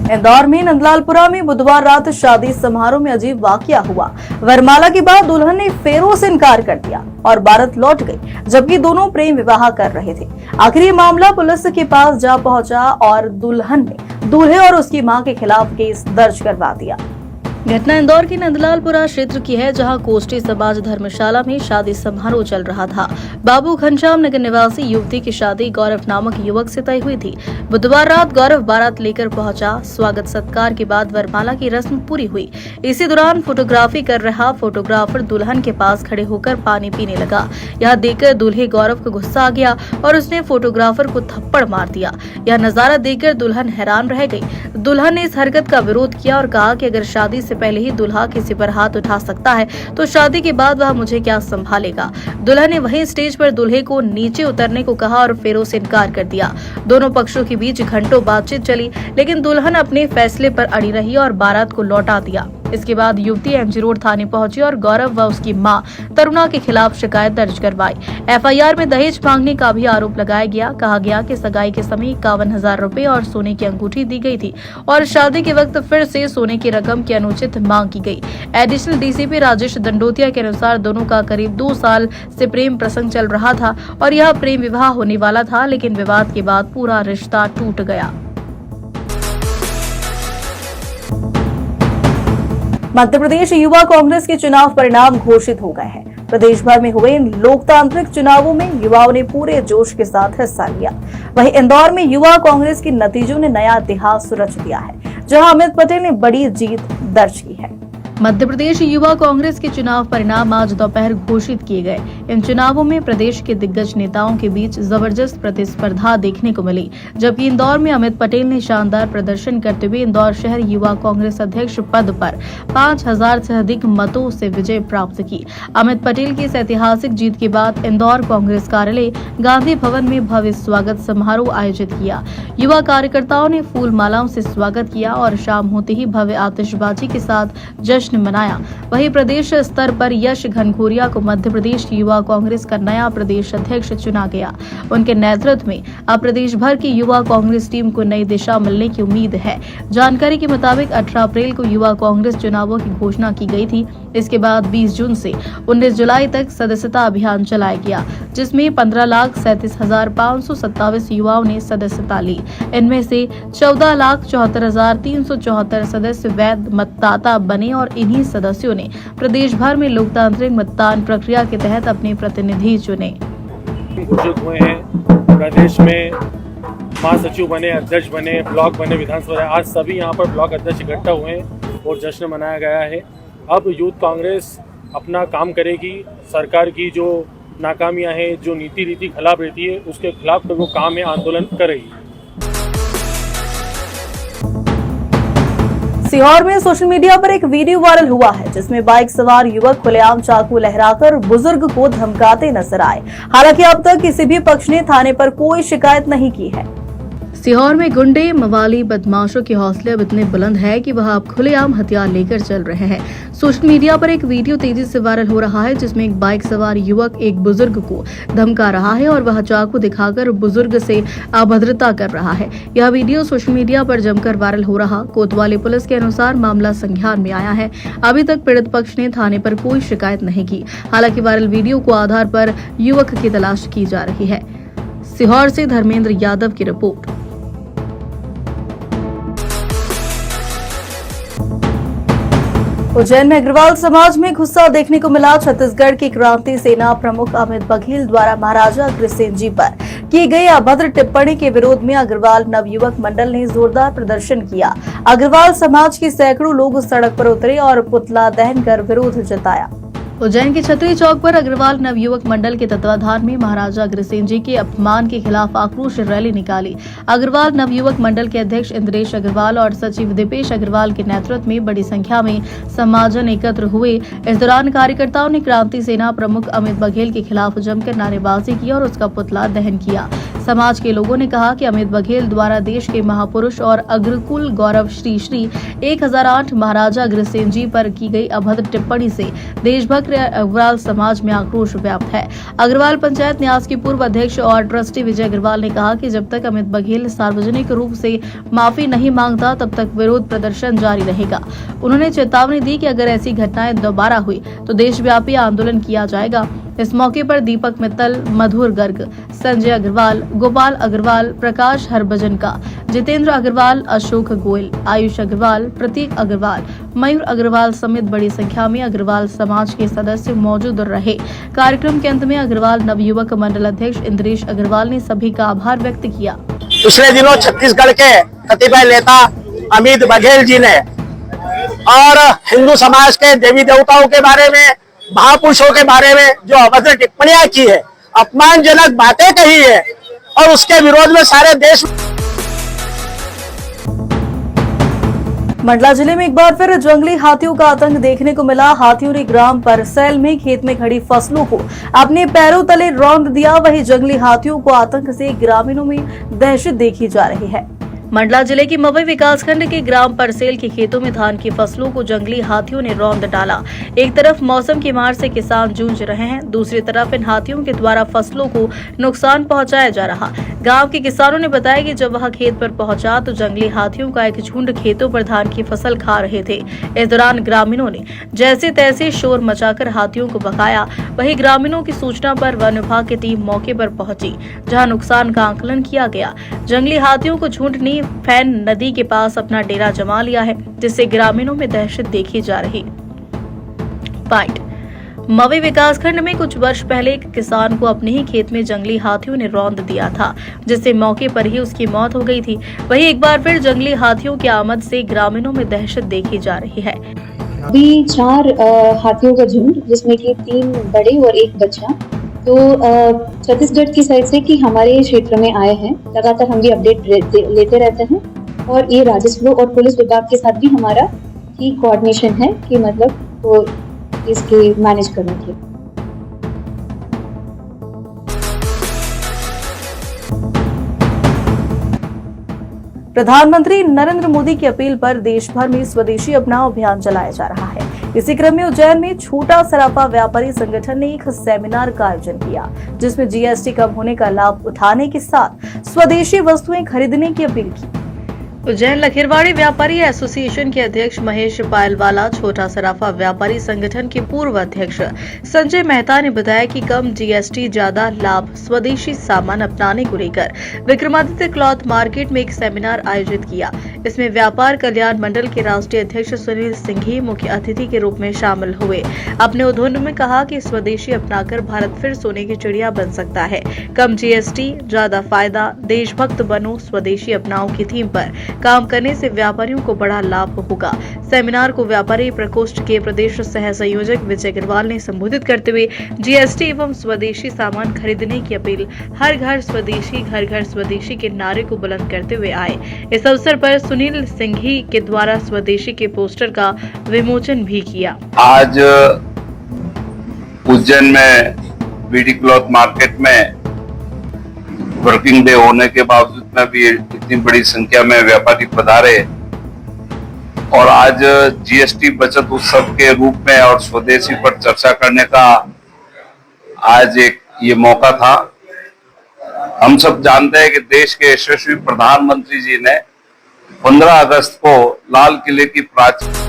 इंदौर में नंदलालपुरा में बुधवार रात शादी समारोह में अजीब वाकया हुआ। वरमाला के बाद दुल्हन ने फेरों से इनकार कर दिया और बारात लौट गई, जबकि दोनों प्रेम विवाह कर रहे थे। आखिर ये मामला पुलिस के पास जा पहुंचा और दुल्हन ने दूल्हे और उसकी मां के खिलाफ केस दर्ज करवा दिया। घटना इंदौर के नंदलालपुरा क्षेत्र की है, जहां कोष्टी समाज धर्मशाला में शादी समारोह चल रहा था। बाबू घनश्याम नगर निवासी युवती की शादी गौरव नामक युवक से तय हुई थी। बुधवार रात गौरव बारात लेकर पहुंचा। स्वागत सत्कार के बाद वरमाला की रस्म पूरी हुई। इसी दौरान फोटोग्राफी कर रहा फोटोग्राफर दुल्हन के पास खड़े होकर पानी पीने लगा। यह देखकर दूल्हे गौरव को गुस्सा आ गया और उसने फोटोग्राफर को थप्पड़ मार दिया। यह नजारा देखकर दुल्हन हैरान रह गई। दुल्हन ने इस हरकत का विरोध किया और कहा कि अगर शादी से पहले ही दूल्हा किसी पर हाथ उठा सकता है तो शादी के बाद वह मुझे क्या संभालेगा। दुल्हन ने वहीं स्टेज पर दूल्हे को नीचे उतरने को कहा और फेरों से इनकार कर दिया। दोनों पक्षों के बीच घंटों बातचीत चली, लेकिन दुल्हन अपने फैसले पर अड़ी रही और बारात को लौटा दिया। इसके बाद युवती एमजी रोड थाने पहुंची और गौरव व उसकी मां तरुणा के खिलाफ शिकायत दर्ज करवाई। एफआईआर में दहेज मांगने का भी आरोप लगाया गया। कहा गया कि सगाई के समय 51,000 रुपए और सोने की अंगूठी दी गई थी और शादी के वक्त फिर से सोने की रकम की अनुचित मांग की गई। एडिशनल डीसीपी राजेश दंडोतिया के अनुसार दोनों का करीब 2 साल से प्रेम प्रसंग चल रहा था और यह प्रेम विवाह होने वाला था, लेकिन विवाद के बाद पूरा रिश्ता टूट गया। मध्य प्रदेश युवा कांग्रेस के चुनाव परिणाम घोषित हो गए हैं। प्रदेश भर में हुए इन लोकतांत्रिक चुनावों में युवाओं ने पूरे जोश के साथ हिस्सा लिया। वहीं इंदौर में युवा कांग्रेस के नतीजों ने नया इतिहास रच दिया है, जहां अमित पटेल ने बड़ी जीत दर्ज की है। मध्य प्रदेश युवा कांग्रेस के चुनाव परिणाम आज दोपहर घोषित किए गए। इन चुनावों में प्रदेश के दिग्गज नेताओं के बीच जबरदस्त प्रतिस्पर्धा देखने को मिली, जबकि इंदौर में अमित पटेल ने शानदार प्रदर्शन करते हुए इंदौर शहर युवा कांग्रेस अध्यक्ष पद पर 5,000 से अधिक मतों से विजय प्राप्त की। अमित पटेल की इस ऐतिहासिक जीत के बाद इंदौर कांग्रेस कार्यालय गांधी भवन में भव्य स्वागत समारोह आयोजित किया। युवा कार्यकर्ताओं ने फूल मालाओं से स्वागत किया और शाम होते ही भव्य आतिशबाजी के साथ जश्न मनाया। वहीं प्रदेश स्तर पर यश घनघोरिया को मध्य प्रदेश युवा कांग्रेस का नया प्रदेश अध्यक्ष चुना गया। उनके नेतृत्व में अब प्रदेश भर की युवा कांग्रेस टीम को नई दिशा मिलने की उम्मीद है। जानकारी के मुताबिक 18 अप्रैल को युवा कांग्रेस चुनावों की घोषणा की गई थी। इसके बाद 20 जून से 19 जुलाई तक सदस्यता अभियान चलाया गया, जिसमें 15,37,527 युवाओं ने सदस्यता ली। इनमें से 14,74,374 सदस्य वैध मतदाता बने और इन्हीं सदस्यों ने प्रदेश भर में लोकतांत्रिक मतदान प्रक्रिया के तहत अपने प्रतिनिधि चुने। घोषित हुए हैं प्रदेश में, महासचिव बने, अध्यक्ष बने, ब्लॉक बने, विधानसभा। आज सभी यहाँ पर ब्लॉक अध्यक्ष इकट्ठा हुए हैं और जश्न मनाया गया है। अब यूथ कांग्रेस अपना काम करेगी। सरकार की जो नाकामियां हैं, जो नीति रीति खिलाफ रहती है, उसके खिलाफ वो काम है, आंदोलन करेगी। सीहोर में सोशल मीडिया पर एक वीडियो वायरल हुआ है, जिसमें बाइक सवार युवक खुलेआम चाकू लहराकर बुजुर्ग को धमकाते नजर आए। हालांकि अब तक किसी भी पक्ष ने थाने पर कोई शिकायत नहीं की है। सीहोर में गुंडे मवाली बदमाशों के हौसले अब इतने बुलंद है कि वह अब खुलेआम हथियार लेकर चल रहे हैं। सोशल मीडिया पर एक वीडियो तेजी से वायरल हो रहा है, जिसमें एक बाइक सवार युवक एक बुजुर्ग को धमका रहा है और वह चाकू दिखाकर बुजुर्ग से अभद्रता कर रहा है। यह वीडियो सोशल मीडिया पर जमकर वायरल हो रहा। कोतवाली पुलिस के अनुसार मामला संज्ञान में आया है। अभी तक पीड़ित पक्ष ने थाने पर कोई शिकायत नहीं की। हालांकि वायरल वीडियो को आधार पर युवक की तलाश की जा रही है। सीहोर से धर्मेंद्र यादव की रिपोर्ट। उज्जैन में अग्रवाल समाज में गुस्सा देखने को मिला। छत्तीसगढ़ की क्रांति सेना प्रमुख अमित बघेल द्वारा महाराजा अग्रसेन जी पर की गई अभद्र टिप्पणी के विरोध में अग्रवाल नवयुवक मंडल ने जोरदार प्रदर्शन किया। अग्रवाल समाज के सैकड़ों लोग सड़क पर उतरे और पुतला दहन कर विरोध जताया। उज्जैन के छतरी चौक पर अग्रवाल नवयुवक मंडल के तत्वाधान में महाराजा अग्रसेन जी के अपमान के खिलाफ आक्रोश रैली निकाली। अग्रवाल नवयुवक मंडल के अध्यक्ष इंद्रेश अग्रवाल और सचिव दीपेश अग्रवाल के नेतृत्व में बड़ी संख्या में समाजजन एकत्र हुए। इस दौरान कार्यकर्ताओं ने क्रांति सेना प्रमुख अमित बघेल के खिलाफ जमकर नारेबाजी की और उसका पुतला दहन किया। समाज के लोगों ने कहा कि अमित बघेल द्वारा देश के महापुरुष और अग्रकुल गौरव श्री श्री 1008 महाराजा अग्रसेन जी पर की गई अभद्र टिप्पणी से देशभक्त अग्रवाल समाज में आक्रोश व्याप्त है। अग्रवाल पंचायत न्यास के पूर्व अध्यक्ष और ट्रस्टी विजय अग्रवाल ने कहा कि जब तक अमित बघेल सार्वजनिक रूप से माफी नहीं मांगता तब तक विरोध प्रदर्शन जारी रहेगा। उन्होंने चेतावनी दी कि अगर ऐसी घटनाएं दोबारा हुई तो देशव्यापी आंदोलन किया जाएगा। इस मौके पर दीपक मित्तल, मधुर गर्ग, संजय अग्रवाल, गोपाल अग्रवाल, प्रकाश हरभजन का, जितेंद्र अग्रवाल, अशोक गोयल, आयुष अग्रवाल, प्रतीक अग्रवाल, मयूर अग्रवाल समेत बड़ी संख्या में अग्रवाल समाज के सदस्य मौजूद रहे। कार्यक्रम के अंत में अग्रवाल नवयुवक मंडल अध्यक्ष इंद्रेश अग्रवाल ने सभी का आभार व्यक्त किया। पिछले दिनों छत्तीसगढ़ के कतिपय नेता अमित बघेल जी ने और हिंदू समाज के देवी देवताओं के बारे में, महापुरुषों के बारे में जो अभद्र टिप्पणियां की है, अपमानजनक बातें कही है और उसके विरोध में सारे देश। मंडला जिले में एक बार फिर जंगली हाथियों का आतंक देखने को मिला। हाथियों ने ग्राम परसेल में खेत में खड़ी फसलों को अपने पैरों तले रौंद दिया। वहीं जंगली हाथियों को आतंक से ग्रामीणों में दहशत देखी जा रही है। मंडला जिले की मवई विकासखंड के ग्राम परसेल के खेतों में धान की फसलों को जंगली हाथियों ने रौंद डाला। एक तरफ मौसम की मार से किसान जूझ रहे हैं, दूसरी तरफ इन हाथियों के द्वारा फसलों को नुकसान पहुंचाया जा रहा। गांव के किसानों ने बताया कि जब वह खेत पर पहुंचा तो जंगली हाथियों का एक झुंड खेतों पर धान की फसल खा रहे थे। इस दौरान ग्रामीणों ने जैसे तैसे शोर मचाकर हाथियों को भगाया। वहीं ग्रामीणों की सूचना पर वन विभाग की टीम मौके पर पहुंची, जहां नुकसान का आकलन किया गया। जंगली हाथियों को झुंड ने फैन नदी के पास अपना डेरा जमा लिया है, जिससे ग्रामीणों में दहशत देखी जा रही। मवई विकासखंड में कुछ वर्ष पहले एक किसान को अपने ही खेत में जंगली हाथियों ने रौंद दिया था, जिससे मौके पर ही उसकी मौत हो गई थी। वहीं एक बार फिर जंगली हाथियों की आमद से ग्रामीणों में दहशत देखी जा रही है। अभी 4 हाथियों का झुंड, जिसमें कि 3 बड़े और 1 बच्चा, तो छत्तीसगढ़ की साइड से कि हमारे क्षेत्र में आए हैं। लगातार हम भी अपडेट लेते रहते हैं और ये राजस्व और पुलिस विभाग के साथ भी हमारा ठीक कोऑर्डिनेशन है कि मतलब वो इसके मैनेज करने के। प्रधानमंत्री नरेंद्र मोदी की अपील पर देश भर में स्वदेशी अपनाओ अभियान चलाया जा रहा है। इसी क्रम में उज्जैन में छोटा सराफा व्यापारी संगठन ने एक सेमिनार का आयोजन किया, जिसमें जीएसटी कम होने का लाभ उठाने के साथ स्वदेशी वस्तुएं खरीदने की अपील की। उज्जैन लखीरवाड़ी व्यापारी एसोसिएशन के अध्यक्ष महेश पायलवाला, छोटा सराफा व्यापारी संगठन के पूर्व अध्यक्ष संजय मेहता ने बताया कि कम जीएसटी, ज्यादा लाभ, स्वदेशी सामान अपनाने को लेकर विक्रमादित्य क्लॉथ मार्केट में एक सेमिनार आयोजित किया। इसमें व्यापार कल्याण मंडल के राष्ट्रीय अध्यक्ष सुनील सिंघी मुख्य अतिथि के रूप में शामिल हुए। अपने उद्बोधन में कहा कि स्वदेशी अपनाकर भारत फिर सोने की चिड़िया बन सकता है। कम जीएसटी, ज्यादा फायदा, देशभक्त बनो, स्वदेशी अपनाओ की थीम पर काम करने से व्यापारियों को बड़ा लाभ होगा। सेमिनार को व्यापारी प्रकोष्ठ के प्रदेश सह संयोजक विजय अग्रवाल ने संबोधित करते हुए जीएसटी एवं स्वदेशी सामान खरीदने की अपील, हर घर स्वदेशी, घर घर स्वदेशी के नारे को बुलंद करते हुए आए। इस अवसर पर सुनील सिंघी के द्वारा स्वदेशी के पोस्टर का विमोचन भी किया। आज उज्जैन में बीडी क्लॉथ मार्केट में वर्किंग डे होने के बावजूद में भी इतनी बड़ी संख्या में व्यापारी पधारे और आज जीएसटी बचत उत्सव के रूप में और स्वदेशी पर चर्चा करने का आज एक ये मौका था। हम सब जानते हैं कि देश के यशस्वी प्रधानमंत्री जी ने 15 अगस्त को लाल किले की प्राचीर